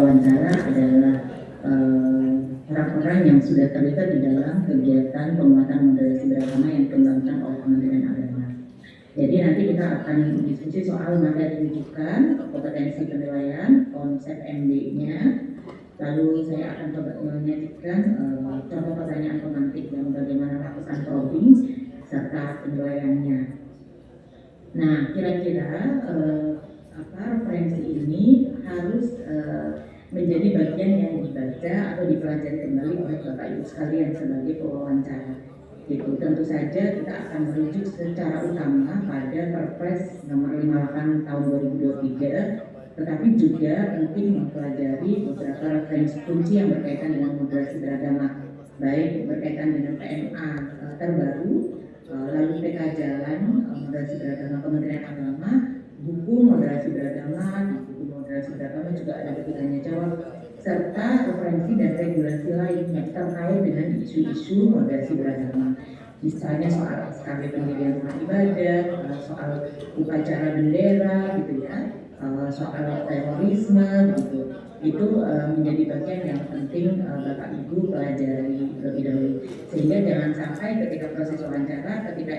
wawancara adalah orang-orang yang sudah terlibat di dalam kegiatan penguatan moderasi beragama yang dikembangkan oleh Kementerian Agama. Jadi nanti kita akan diskusi soal materi rujukan, kompetensi penilaian, konsep MD-nya, lalu saya akan coba menyajikan contoh pertanyaan pemantik dan bagaimana melakukan probing serta penilaiannya. Nah, kira-kira referensi ini harus menjadi bagian yang dibaca atau dipelajari kembali oleh Bapak Ibu sekalian sebagai pewawancara. Gitu. Tentu saja kita akan merujuk secara utama pada Perpres nomor 58 tahun 2023, tetapi juga penting mempelajari beberapa referensi kunci yang berkaitan dengan moderasi beragama, baik berkaitan dengan PMA terbaru, lalu PK Jalan Moderasi Beragama Kementerian Agama, buku moderasi beragama, di buku moderasi beragama juga ada bertanya jawab, serta referensi dan regulasi lain yang terkait dengan isu-isu moderasi beragama. Misalnya soal SKB pendirian rumah ibadah, soal upacara bendera, gitu ya, soal terorisme, gitu. Itu menjadi bagian yang penting Bapak Ibu pelajari lebih dahulu, sehingga jangan sampai ketika proses wawancara, ketika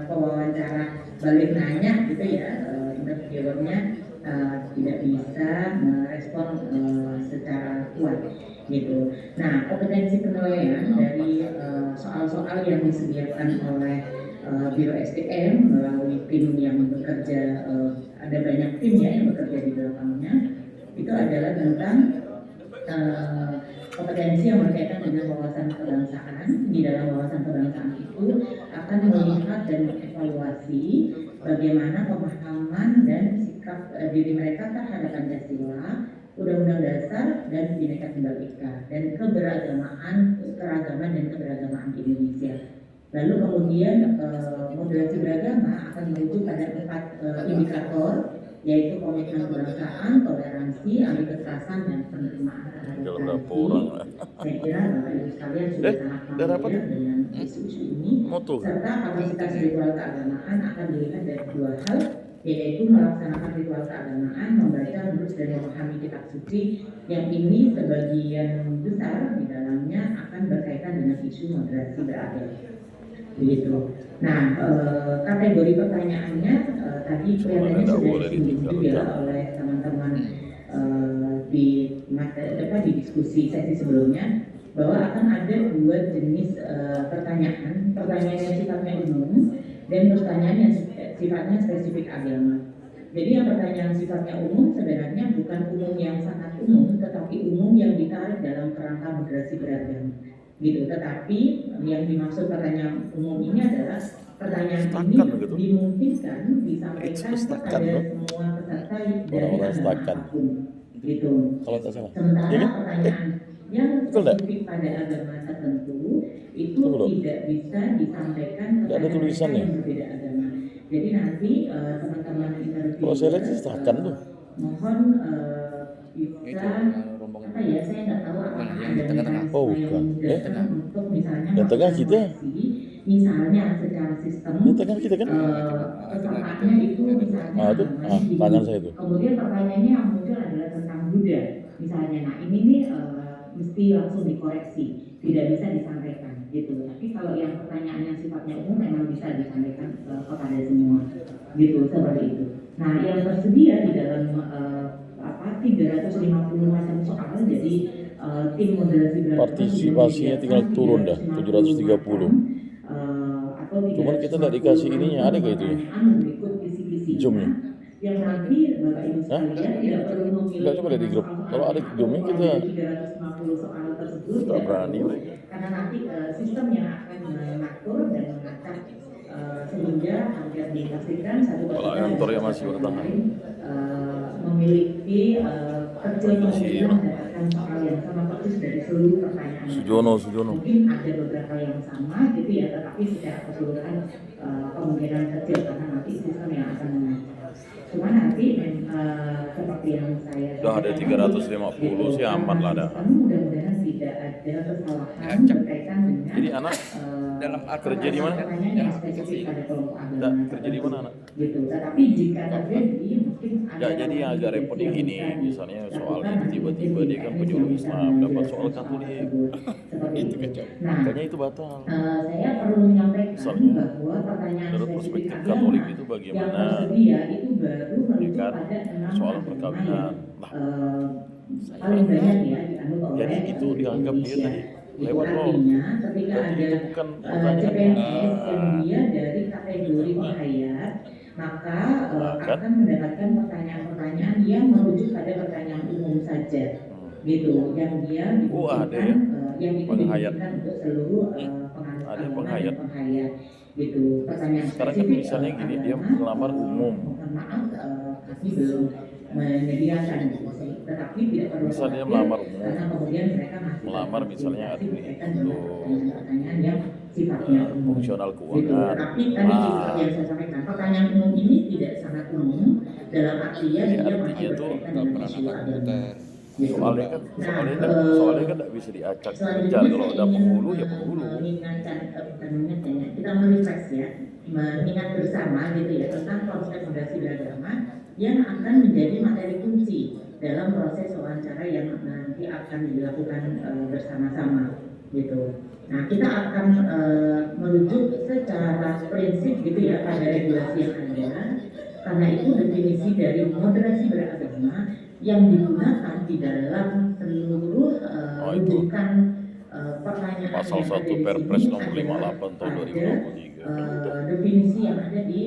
pewawancara balik nanya, gitu ya, interviewernya tidak bisa merespon secara kuat, gitu. Nah, kompetensi penilaian dari soal-soal yang disediakan oleh Biro SDM melalui tim yang bekerja, ada banyak tim ya yang bekerja di belakangnya, itu adalah tentang kompetensi yang berkaitan dengan wawasan kebangsaan. Di dalam wawasan kebangsaan itu akan melihat dan mengevaluasi bagaimana pemahaman dan sikap diri mereka terhadap Pancasila, Undang-Undang Dasar, dan Bhinneka Tunggal Ika, dan keragaman dan keberagamaan di Indonesia. Lalu kemudian moderasi beragama akan merujuk pada 4 indikator, yaitu komitmen kebangsaan, toleransi, anti kekerasan, dan penerimaan terhadap tradisi. Saya kira Bapak Ibu sekalian sudah sangat familiar dengan isu-isu ini, serta kapasitas ritual keagamaan akan dilihat dari 2 hal, yaitu melaksanakan ritual keagamaan, membaca, menulis, dan memahami kitab suci, yang ini sebagian besar di dalamnya akan berkaitan dengan isu moderasi beragama. Begitu. Nah, kategori pertanyaannya tadi kelihatannya sudah disinggung juga oleh teman-teman di diskusi sesi sebelumnya, bahwa akan ada 2 jenis pertanyaan yang sifatnya umum dan pertanyaan yang sifatnya spesifik agama. Jadi yang pertanyaan sifatnya umum sebenarnya bukan umum yang sangat umum, tetapi umum yang ditarik dalam kerangka moderasi beragama, gitu. Tetapi yang dimaksud pertanyaan umum ini adalah pertanyaan ini dimungkinkan disampaikan kepada semua peserta dari agama apapun, gitu. Sementara pertanyaan yang spesifik pada agama tertentu itu tidak bisa disampaikan kepada mereka yang berbeda agama. Jadi nanti teman-teman interview mohon bisa saya nggak tahu apakah ada mekanisme yang datang untuk misalnya misalnya secara sistem pesertanya itu misalnya kemudian pertanyaannya yang muncul adalah tentang Buddha misalnya. Nah ini nih mesti langsung dikoreksi, tidak bisa disampaikan, gitu. Tapi kalau yang pertanyaan yang sifatnya umum memang bisa disampaikan kepada semua, gitu, seperti itu. Nah, yang tersedia di dalam 350 macam soal, jadi tim moderasi beragama partisipasinya tinggal turun dah 730. Cuman kita tidak dikasih ininya, ada kayak itu ya? Zoom-nya. Yang nanti Bapak Ibu sekalian tidak perlu memilih. Enggak, coba lihat di grup. Kalau ada Zoom-nya kita 350 soal tersebut tidak berani mereka. Karena nanti sistem yang akan mengatur dan mengacak sehingga agar dipastikan satu persatu memiliki kecil kemungkinan mendapatkan soal yang sama persis dari seluruh pertanyaan. Sujono. Mungkin ada beberapa yang sama gitu ya, tetapi secara keseluruhan kemungkinan kecil karena nanti sistem yang akan mengacak. Cuma nanti seperti yang saya sudah ada 350 sih aman lah dah. Mudah-mudahan tidak ada kesalahan berkaitan dengan jadi anak dalam kerja di mana? Yang spesifik pada kelompok agama. Kerja di mana anak? gitu. Tetapi jika terjadi mungkin ada Ya, jadi yang agak repot yang gini, misalnya soalnya tiba-tiba dia kan penyuluh Islam, dapat soal Katolik, seperti itu. Nah, makanya itu batal. saya perlu menyampaikan Misalnya, bahwa pertanyaan menurut spesifik perspektif agama Katolik itu yang bagaimana, tersedia itu baru ya merujuk kan, pada 6 soal agama perkawinan. yang Nah, paling banyak ya dianut oleh jadi itu dianggap dia Indonesia. tadi Itu lewat loh. artinya ketika Berarti ada itu bukan pertanyaannya. CPNS yang dia dari kategori penghayat, maka Nah, kan? akan mendapatkan pertanyaan-pertanyaan yang merujuk pada pertanyaan umum saja, gitu, yang dia Oh, ada dibutuhkan, ya? yang itu Penghayat. dibutuhkan untuk seluruh penganut Ada agama dan penghayat. penghayat, gitu. Pertanyaan Sekarang kan spesifik misalnya gini, dia agama, ngelamar umum. mohon maaf, kami belum menyediakan gitu, tetapi tidak perlu Misalnya khawatir melamar umum. karena kemudian mereka masih Melamar misalnya berkonsultasi admin berkaitan dengan untuk pertanyaan-pertanyaan yang sifatnya umum. fungsional Gitu. keuangan. Tetapi tadi seperti yang saya sampaikan, pertanyaan umum ini tidak sangat umum dalam artian Jadi dia artinya masih tuh berkaitan dengan isu agama. Gitu. soalnya kan nggak bisa diacak Selanjutnya kejar. Kalau saya udah ingin penghulu ya penghulu. mengingatkan, bukan mengingatkan ya, kita merefresh ya, mengingat bersama gitu ya tentang konsep fondasi beragama yang akan menjadi materi kunci dalam proses wawancara yang nanti akan dilakukan bersama-sama gitu. Nah, kita akan merujuk secara prinsip gitu ya pada regulasi yang ada. Karena itu definisi dari moderasi beragama yang digunakan di dalam seluruh rujukan pertanyaan Pasal yang ada 1 di Perpres sini nomor adalah 58 tahun pada 2023. definisi yang ada di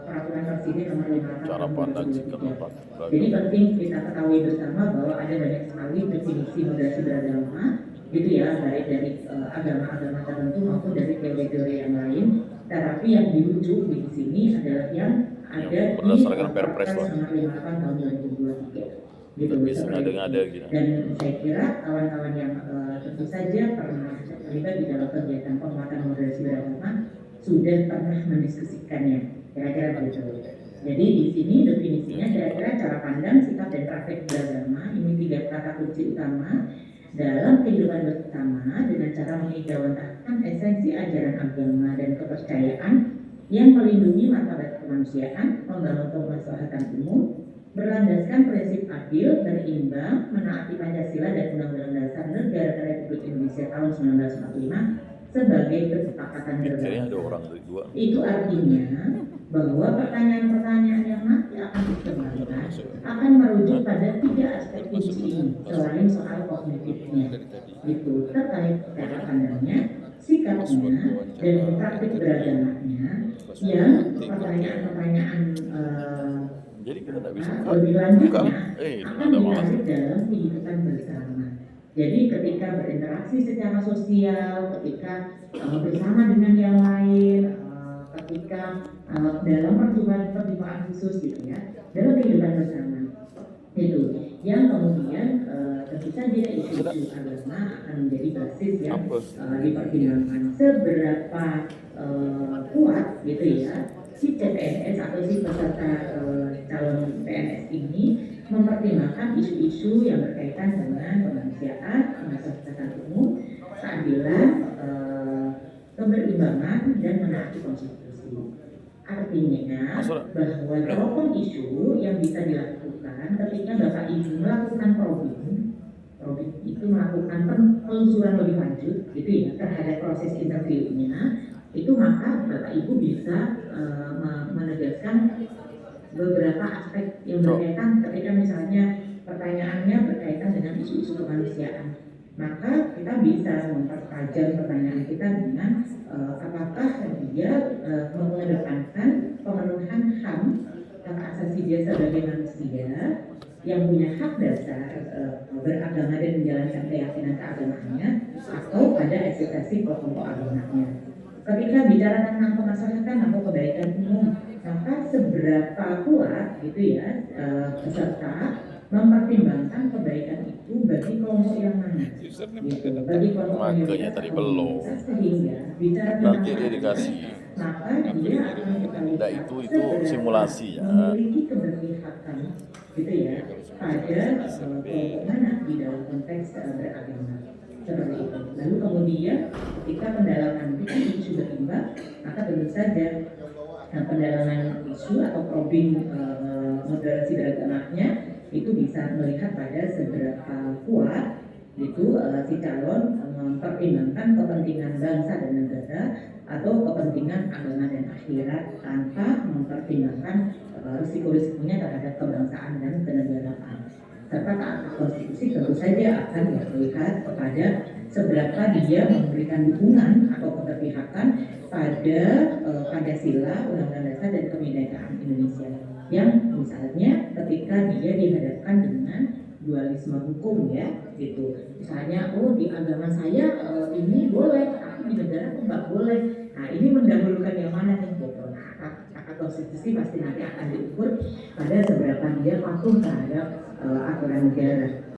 peraturan presiden nomor 58 Cara tahun pandang sikap 2023. Jadi penting kita ketahui bersama bahwa ada banyak sekali definisi moderasi beragama gitu ya, baik dari agama-agama tertentu maupun dari teori-teori yang lain. Tetapi yang dirujuk di sini adalah yang ada berdasarkan di Perpres Perpres nomor 58 tahun 2023. Gitu, bisa ngada-ngada gitu. Dan saya kira kawan-kawan yang tentu saja pernah terlibat di dalam kegiatan penguatan moderasi beragama sudah pernah mendiskusikannya, kira-kira begitu. Jadi di sini definisinya kira-kira cara pandang, sikap dan praktek beragama, ini 3 kata kunci utama dalam kehidupan bersama dengan cara mengejawantahkan esensi ajaran agama dan kepercayaan yang melindungi martabat kemanusiaan, membangun kemaslahatan umum, berlandaskan prinsip adil, berimbang, menaati Pancasila dan Undang-Undang Dasar Negara Republik Indonesia tahun 1945 sebagai kesepakatan Kayaknya ada berbangsa. orang dari dua. Itu artinya bahwa pertanyaan-pertanyaan yang nanti akan dikembangkan akan merujuk pada 3 aspek kunci ini selain soal kognitifnya, itu terkait cara pandangnya, sikapnya, dan praktik beragamanya, yang pertanyaan-pertanyaan Jadi kita tidak bisa lebih lanjutnya buka. akan Ada malas. ditarik dalam kehidupan bersama. Jadi ketika berinteraksi secara sosial, ketika bersama dengan yang lain, ketika dalam perjumpaan khusus gitu ya, dalam kehidupan bersama itu, yang kemudian tentu saja isu-isu agama akan menjadi basis yang dipertimbangkan. Seberapa kuat gitu ya si CPNS atau si peserta calon PNS ini mempertimbangkan isu-isu yang berkaitan dengan kemanusiaan, kemaslahatan umum, keadilan, keberimbangan, dan menaati konstitusi. Artinya bahwa telepon isu yang bisa dilakukan ketika Bapak Ibu melakukan probing itu melakukan penelusuran lebih lanjut gitu ya terhadap proses interviewnya, itu maka Bapak Ibu bisa menegaskan beberapa aspek yang berkaitan ketika misalnya pertanyaannya berkaitan dengan isu-isu kemanusiaan, maka kita bisa mempertajam pertanyaan kita dengan apakah dia mengedepankan pemenuhan HAM, hak asasi dia sebagai manusia yang punya hak dasar beragama dan menjalankan keyakinan keagamaannya, atau pada ekspektasi pokok agamanya. Ketika bicara tentang kemaslahatan atau kebaikan umum, maka seberapa kuat gitu ya peserta mempertimbangkan kebaikan itu bagi kelompok yang mana, gitu, bagi kelompok makanya tadi belum. Sehingga bicara Nanti dia dikasih. maka dia akan kita lihat Nah, itu simulasi ya. memiliki keberpihakan gitu ya pada kelompok mana di dalam konteks beragama. Seperti itu. Lalu kemudian ketika pendalaman itu sudah berimbang, maka tentu saja Nah, pendalaman isu atau probing moderasi beragamanya itu bisa melihat pada seberapa kuat itu si calon mempertimbangkan kepentingan bangsa dan negara atau kepentingan agama dan akhirat tanpa mempertimbangkan risiko-risikonya terhadap kebangsaan dan kenegaraan. Serta taat konstitusi tentu saja akan melihat kepada seberapa dia memberikan dukungan atau keberpihakan pada Pancasila, Undang-Undang Dasar dan Kebinekaan Indonesia, yang misalnya ketika dia dihadapkan dengan dualisme hukum ya gitu, misalnya di agama saya ini boleh tapi di negara kok nggak boleh. Nah, ini mendahulukan yang mana nih gitu. Nah, hak konstitusi pasti nanti akan diukur pada seberapa dia patuh terhadap aturan negara.